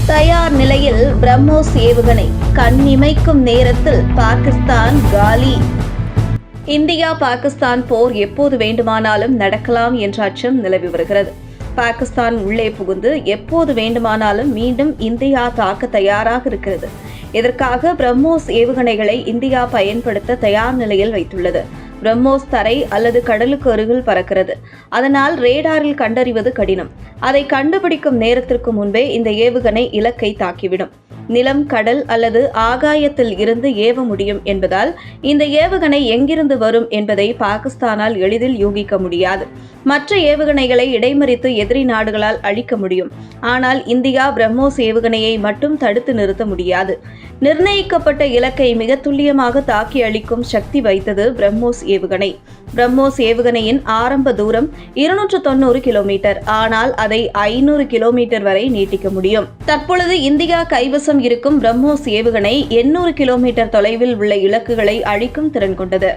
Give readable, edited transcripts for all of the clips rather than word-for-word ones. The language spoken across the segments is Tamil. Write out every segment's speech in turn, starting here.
தயார் நிலையில் பிரம்மோஸ் ஏவுகணை கண்ணிமைக்கும் நேரத்தில் பாகிஸ்தான் காலி. இந்தியா பாகிஸ்தான் போர் எப்போது வேண்டுமானாலும் நடக்கலாம் என்ற அச்சம் நிலவி வருகிறது. பாகிஸ்தான் உள்ளே புகுந்து எப்போது வேண்டுமானாலும் மீண்டும் இந்தியா தாக்க தயாராக இருக்கிறது. இதற்காக பிரம்மோஸ் ஏவுகணைகளை இந்தியா பயன்படுத்த தயார் நிலையில் வைத்துள்ளது. பிரம்மோஸ் தரை அல்லது கடலுக்கு அருகில் பறக்கிறது. அதனால் ரேடாரில் கண்டறிவது கடினம். அதை கண்டுபிடிக்கும் நேரத்திற்கு முன்பே இந்த ஏவுகணை இலக்கை தாக்கிவிடும். நிலம், கடல் அல்லது ஆகாயத்தில் இருந்து ஏவ முடியும் என்பதால் இந்த ஏவுகணை எங்கிருந்து வரும் என்பதை பாகிஸ்தானால் எளிதில் யூகிக்க முடியாது. மற்ற ஏவுகணைகளை இடைமறித்து எதிரி நாடுகளால் அழிக்க முடியும். ஆனால் இந்தியா பிரம்மோஸ் ஏவுகணையை மட்டும் தடுத்து நிறுத்த முடியாது. நிர்ணயிக்கப்பட்ட இலக்கை மிக துல்லியமாக தாக்கி அளிக்கும் சக்தி வைத்தது பிரம்மோஸ் ஏவுகணை. பிரம்மோஸ் ஏவுகணையின் ஆரம்ப தூரம் 290 கிலோமீட்டர். ஆனால் அதை 500 கிலோமீட்டர் வரை நீட்டிக்க முடியும். தற்பொழுது இந்தியா கைவசம் இருக்கும் பிரம்மோஸ் ஏவுகணை 800 கிலோமீட்டர் தொலைவில் உள்ள இலக்குகளை அழிக்கும் திறன் கொண்டது.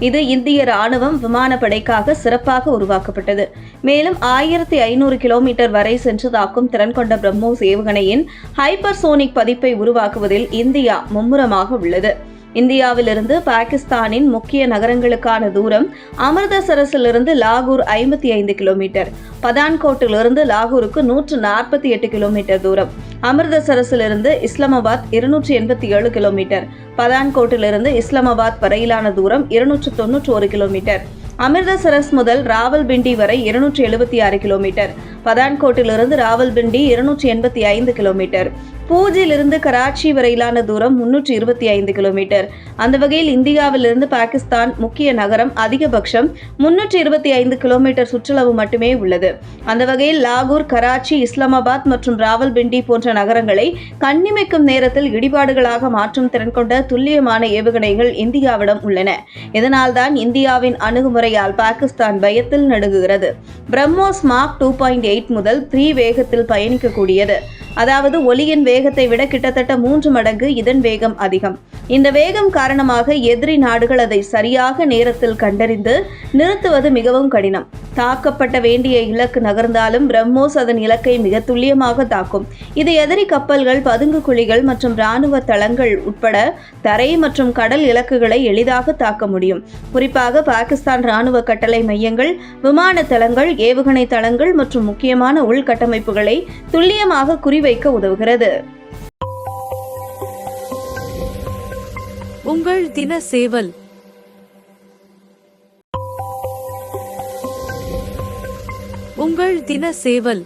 இது இந்திய ராணுவம் விமானப்படைக்காக சிறப்பாக உருவாக்கப்பட்டது. மேலும் 1500 கிலோமீட்டர் வரை சென்று தாக்கும் திறன் கொண்ட பிரம்மோஸ் ஏவுகணையின் ஹைப்பர்சோனிக் பதிப்பை உருவாக்குவதில் இந்தியா மும்முரமாக உள்ளது. இந்தியாவிலிருந்து பாகிஸ்தானின் முக்கிய நகரங்களுக்கான தூரம் அமிர்தசரஸிலிருந்து லாகூர் 55 கிலோமீட்டர், பதான்கோட்டிலிருந்து லாகூருக்கு 148 கிலோமீட்டர் தூரம், அமிர்தசரஸிலிருந்து இஸ்லாமாபாத் 287 கிலோமீட்டர், பதான்கோட்டிலிருந்து இஸ்லாமாபாத் வரையிலான தூரம் 291 கிலோமீட்டர், அமிர்தசரஸ் முதல் ராவல்பிண்டி வரை 276 கிலோமீட்டர், பதான்கோட்டிலிருந்து ராவல்பிண்டி 285 கிலோமீட்டர், பூஜிலிருந்து கராச்சி வரையிலான தூரம் 325 கிலோமீட்டர். அந்த வகையில் இந்தியாவிலிருந்து பாகிஸ்தான் முக்கிய நகரம் அதிகபட்சம் 325 கிலோமீட்டர் சுற்றளவு மட்டுமே உள்ளது. அந்த வகையில் லாகூர், கராச்சி, இஸ்லாமாபாத் மற்றும் ராவல்பிண்டி போன்ற நகரங்களை கண்ணிமைக்கும் நேரத்தில் இடிபாடுகளாக மாற்றும் திறன் கொண்ட துல்லியமான ஏவுகணைகள் இந்தியாவிடம் உள்ளன. இதனால்தான் இந்தியாவின் அணுகுமுறையால் பாகிஸ்தான் பயத்தில் நடுங்குகிறது. பிரம்மோஸ் மார்க் 2.8 முதல் 3 வேகத்தில் பயணிக்கக்கூடியது. அதாவது ஒலியின் வேகத்தை விட கிட்டத்தட்ட 3 மடங்கு இதன் வேகம் அதிகம். இந்த வேகம் காரணமாக எதிரி நாடுகள் அதை சரியாக நேரத்தில் கண்டறிந்து நிறுத்துவது மிகவும் கடினம். தாக்கப்பட்ட வேண்டிய இலக்கு நகர்ந்தாலும் பிரம்மோஸ் அதன் இலக்கை மிக துல்லியமாக தாக்கும். இது எதிரி கப்பல்கள், பதுங்கு குழிகள் மற்றும் இராணுவ தளங்கள் உட்பட தரை மற்றும் கடல் இலக்குகளை எளிதாக தாக்க முடியும். குறிப்பாக பாகிஸ்தான் இராணுவ கட்டளை மையங்கள், விமான தளங்கள், ஏவுகணை தளங்கள் மற்றும் முக்கியமான உள்கட்டமைப்புகளை துல்லியமாக குறிவைக்க உதவுகிறது. உங்கள் தின சேவல். உங்கள் தின சேவல்.